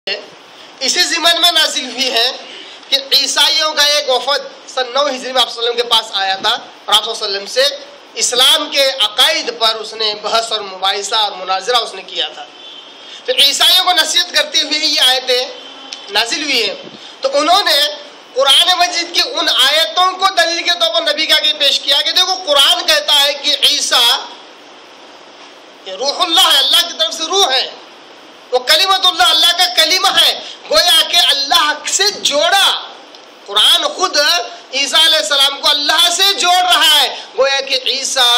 اسی ضمن میں نازل ہوئی ہے کہ عیسائیوں کا ایک وفد سن 9 ہجری میں آپ صلی اللہ علیہ وسلم کے پاس آیا تھا اور آپ صلی اللہ علیہ وسلم سے اسلام کے عقائد پر اس نے بحث اور مباحثہ اور مناظرہ اس نے کیا تھا. تو عیسائیوں کو نصیحت کرتے ہوئے یہ آیتیں نازل ہوئی ہیں. تو انہوں نے قرآن مجید کی ان آیتوں کو دلیل کے طور پر نبی کے آگے پیش کیا کہ دیکھو قرآن کہتا ہے کہ عیسیٰ روح اللہ ہے، اللہ کی طرف سے روح ہے، وہ کلمت اللہ، اللہ کا کلمہ ہے، گویا کہ اللہ سے جوڑا. قرآن خود عیسیٰ علیہ السلام کو اللہ سے جوڑ رہا ہے، گویا کہ عیسیٰ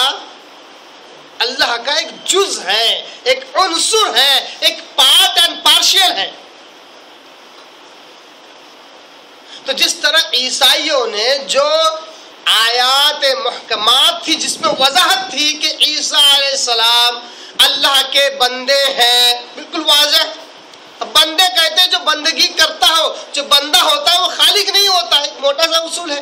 اللہ کا ایک جز ہے، ایک عنصر ہے، ایک پارٹ اینڈ پارشل ہے. تو جس طرح عیسائیوں نے جو آیات محکمات تھی جس میں وضاحت تھی کہ عیسیٰ علیہ السلام اللہ کے بندے ہیں، بالکل واضح. اب بندے کہتے ہیں جو بندگی کرتا ہو، جو بندہ ہوتا ہے وہ خالق نہیں ہوتا ہے، ایک موٹا سا اصول ہے.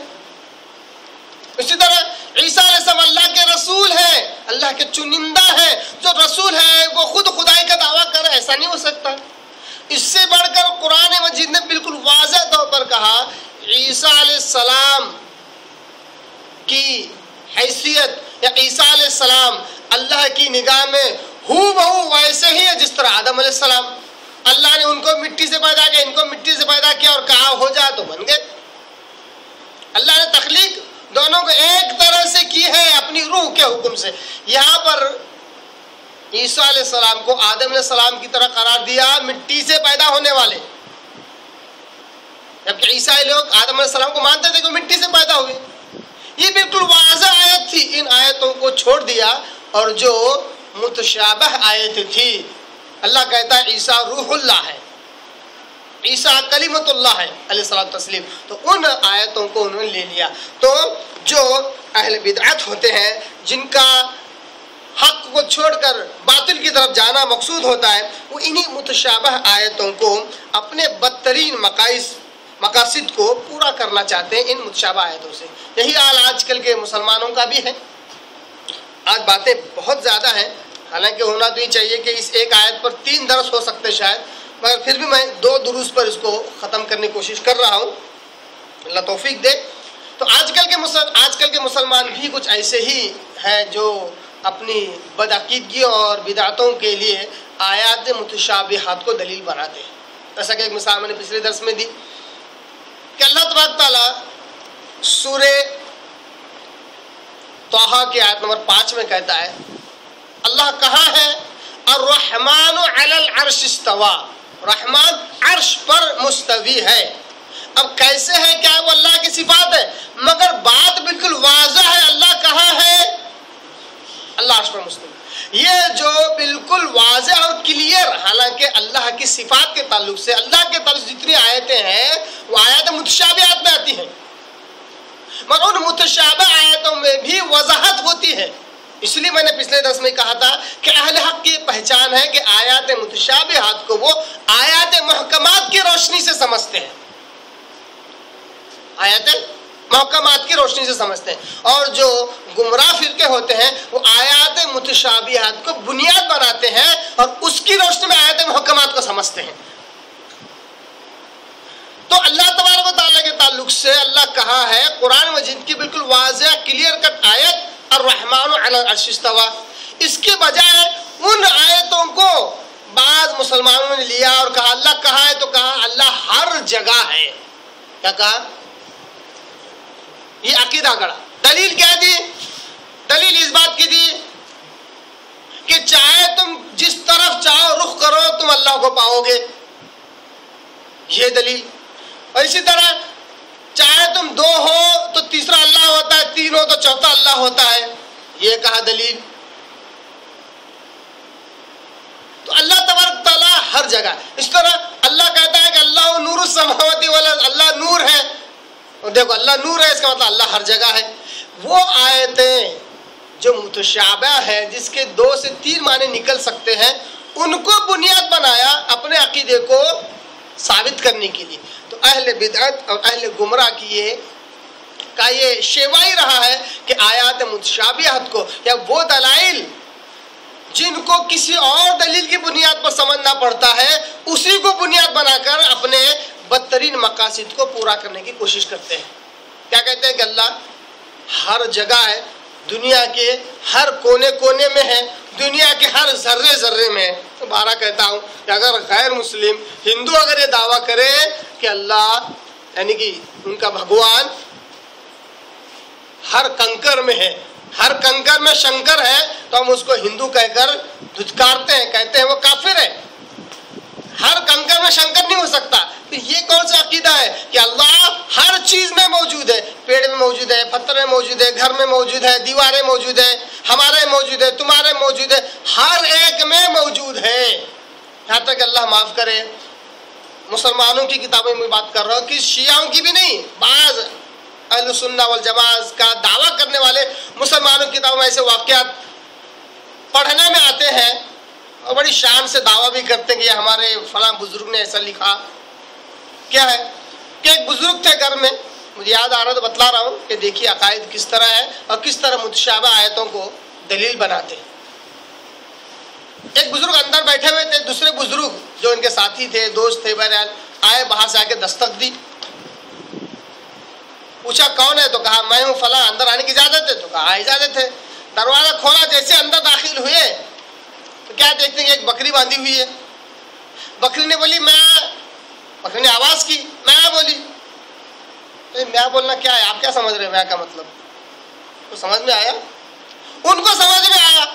اسی طرح عیسیٰ علیہ السلام اللہ کے رسول ہے، اللہ کے چنندہ ہے. جو رسول ہے وہ خود خدائی کا دعویٰ کرے، ایسا نہیں ہو سکتا. اس سے بڑھ کر قرآن مجید نے بالکل واضح طور پر کہا عیسیٰ علیہ السلام کی حیثیت یا عیسیٰ علیہ السلام اللہ کی نگاہ میں ہو بہو ویسے ہی ہے جس طرح آدم علیہ السلام. اللہ نے ان کو مٹی سے پیدا کیا، ان کو مٹی سے پیدا کیا اور کہا ہو جا تو بن گئے. اللہ نے تخلیق دونوں کو ایک طرح سے کی ہے اپنی روح کے حکم سے. یہاں پر عیسیٰ علیہ السلام کو آدم علیہ السلام کی طرح قرار دیا، مٹی سے پیدا ہونے والے، جبکہ عیسائی لوگ آدم علیہ السلام کو مانتے تھے کہ مٹی سے پیدا ہوئے. یہ بالکل واضح آیت تھی، ان آیتوں کو چھوڑ دیا اور جو متشابہ آیتیں تھی، اللہ کہتا ہے عیسیٰ روح اللہ ہے، عیسیٰ کلمت اللہ ہے علیہ الصلوۃ والتسلیم، تو ان آیتوں کو انہوں نے لے لیا. تو جو اہل بدعت ہوتے ہیں جن کا حق کو چھوڑ کر باطل کی طرف جانا مقصود ہوتا ہے، وہ انہی متشابہ آیتوں کو اپنے بدترین مقاصد کو پورا کرنا چاہتے ہیں ان متشابہ آیتوں سے. یہی حال آج کل کے مسلمانوں کا بھی ہے. آج باتیں بہت زیادہ ہیں، حالانکہ ہونا تو یہ چاہیے کہ اس ایک آیت پر 3 درس ہو سکتے شاید، مگر پھر بھی میں 2 دروس پر اس کو ختم کرنے کی کوشش کر رہا ہوں، اللہ توفیق دے. تو آج کل کے مسلمان بھی کچھ ایسے ہی ہیں جو اپنی بدعقیدگی اور بدعتوں کے لیے آیات متشابہات کو دلیل بناتے ہیں. جیسا کہ ایک مثال میں نے پچھلے درس میں دی کہ اللہ تبارک تعالیٰ سورہ طٰہٰ کی آیت نمبر 5 میں کہتا ہے، اللہ کہاں ہے؟ الرحمن علی العرش استویٰ، رحمان عرش پر مستوی ہے. اب کیسے ہے؟ کیا وہ اللہ کی صفات ہے؟ مگر بات بالکل واضح ہے، اللہ کہاں ہے؟ اللہ عرش پر مستوی. یہ جو بالکل واضح اور کلیئر، حالانکہ اللہ کی صفات کے تعلق سے اللہ کے تعلق سے جتنی آیتیں ہیں وہ آیات متشابہات میں آتی ہیں، مگر ان متشابہ آیتوں میں بھی وضاحت ہوتی ہے. اس لیے میں نے پچھلے درس میں کہا تھا کہ اہل حق کی پہچان ہے کہ آیات متشابہات کو وہ آیات محکمات کی روشنی سے سمجھتے ہیں، آیات محکمات کی روشنی سے سمجھتے ہیں. اور جو گمراہ فرقے ہوتے ہیں وہ آیات متشابہات کو بنیاد بناتے ہیں اور اس کی روشنی میں آیات محکمات کو سمجھتے ہیں. تو اللہ تبارک و تعالیٰ کے تعلق سے اللہ کہا ہے، قرآن مجید کی بالکل واضح کلیئر کٹ آیت الرحمن علی العرش استویٰ. اس کے بجائے ان آیتوں کو بعض مسلمانوں نے لیا اور کہا اللہ کہاں ہے، تو کہا اللہ ہر جگہ ہے. کیا کہا؟ یہ عقیدہ گڑا. دلیل کیا دی؟ دلیل اس بات کی دی کہ چاہے تم جس طرف چاہو رخ کرو تم اللہ کو پاؤ گے، یہ دلیل. اور اسی طرح چاہے تم 2 ہو تو تیسرا اللہ ہوتا ہے، 3 ہو تو چوتھا اللہ ہوتا ہے، یہ کہا دلیل. تو اللہ تبارک تعالیٰ ہر جگہ. اس طرح اللہ کہتا ہے کہ اللہ نور السماوات والارض، اللہ نور ہے. دیکھو اللہ نور ہے، اس کا مطلب اللہ ہر جگہ ہے. وہ آیتیں جو متشابہ ہے جس کے 2 سے 3 معنی نکل سکتے ہیں، ان کو بنیاد بنایا اپنے عقیدے کو ثابت کرنے کے لیے. تو اہل بدعت اور اہل گمراہ کی یہ شیوا ہی رہا ہے کہ آیات متشابہات کو یا وہ دلائل جن کو کسی اور دلیل کی بنیاد پر سمجھنا پڑتا ہے، اسی کو بنیاد بنا کر اپنے بدترین مقاصد کو پورا کرنے کی کوشش کرتے ہیں۔ کیا کہتے ہیں کہ اللہ ہر جگہ ہے، دنیا کے ہر کونے کونے میں ہے، دنیا کے ہر ذرے ذرے میں ہے۔ تو بارہ کہتا ہوں کہ اگر غیر مسلم ہندو اگر یہ دعویٰ کرے کہ اللہ یعنی کہ ان کا بھگوان ہر کنکر میں ہے، ہر کنکر میں شنکر ہے، تو ہم اس کو ہندو کہہ کر دھتکارتے ہیں، کہتے ہیں وہ کافر ہے۔ ہر کنکر میں شنکر نہیں ہو سکتا۔ تو یہ کون سا عقیدہ ہے کہ اللہ ہر چیز میں موجود ہے؟ پیڑ میں موجود ہے، پتھر میں موجود ہے، گھر میں موجود ہے، دیواریں موجود ہے، ہمارے موجود ہے، تمہارے موجود ہے، ہر ایک میں موجود ہے۔ یہاں تک اللہ معاف کرے مسلمانوں کی کتابوں میں بات کر رہا ہوں کہ شیعوں کی بھی نہیں، بعض اہل سنہ والجماعت کا دعویٰ کرنے والے مسلمانوں کی کتابوں میں ایسے واقعات پڑھنے میں آتے ہیں اور بڑی شان سے دعویٰ بھی کرتے ہیں کہ یہ ہمارے فلاں بزرگ نے ایسا لکھا۔ کیا ہے کہ ایک بزرگ تھے گھر میں، مجھے یاد آ رہا تو بتلا رہا ہوں کہ دیکھیے عقائد کس طرح ہے اور کس طرح متشابہ آیتوں کو دلیل بناتے ہیں۔ ایک بزرگ اندر بیٹھے ہوئے تھے، دوسرے بزرگ جو ان کے ساتھی تھے، دوست تھے، بہرحال آئے، باہر سے آ کے دستک دی، پوچھا کون ہے؟ تو کہا میں ہوں فلاں، اندر آنے کی اجازت ہے؟ تو کہا اجازت ہے۔ دروازہ کھولا، جیسے اندر داخل ہوئے تو کیا دیکھتے ہیں کہ ایک بکری باندھی ہوئی ہے۔ بکری نے بولی میں، بکری نے آواز کی میں بولی۔ میں بولنا کیا ہے؟ آپ کیا سمجھ رہے ہیں میں کا مطلب؟ تو سمجھ میں آیا، ان کو سمجھ میں آیا،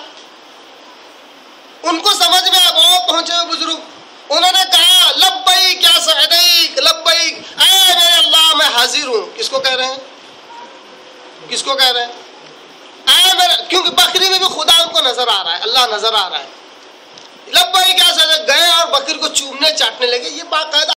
ان کو سمجھ میں آیا۔ وہ پہنچے ہوئے بزرگ، انہوں نے کہا لبیک یا سعدیک، لبیک، اے میرے اللہ میں حاضر ہوں۔ کس کو کہہ رہے ہیں؟ کس کو کہہ رہے ہیں؟ اے میرے، کیونکہ بکری میں بھی خدا ان کو نظر آ رہا ہے، اللہ نظر آ رہا ہے۔ لبیک یا سعدیک، گئے اور بکری کو چومنے چاٹنے لگے۔ یہ باقاعدہ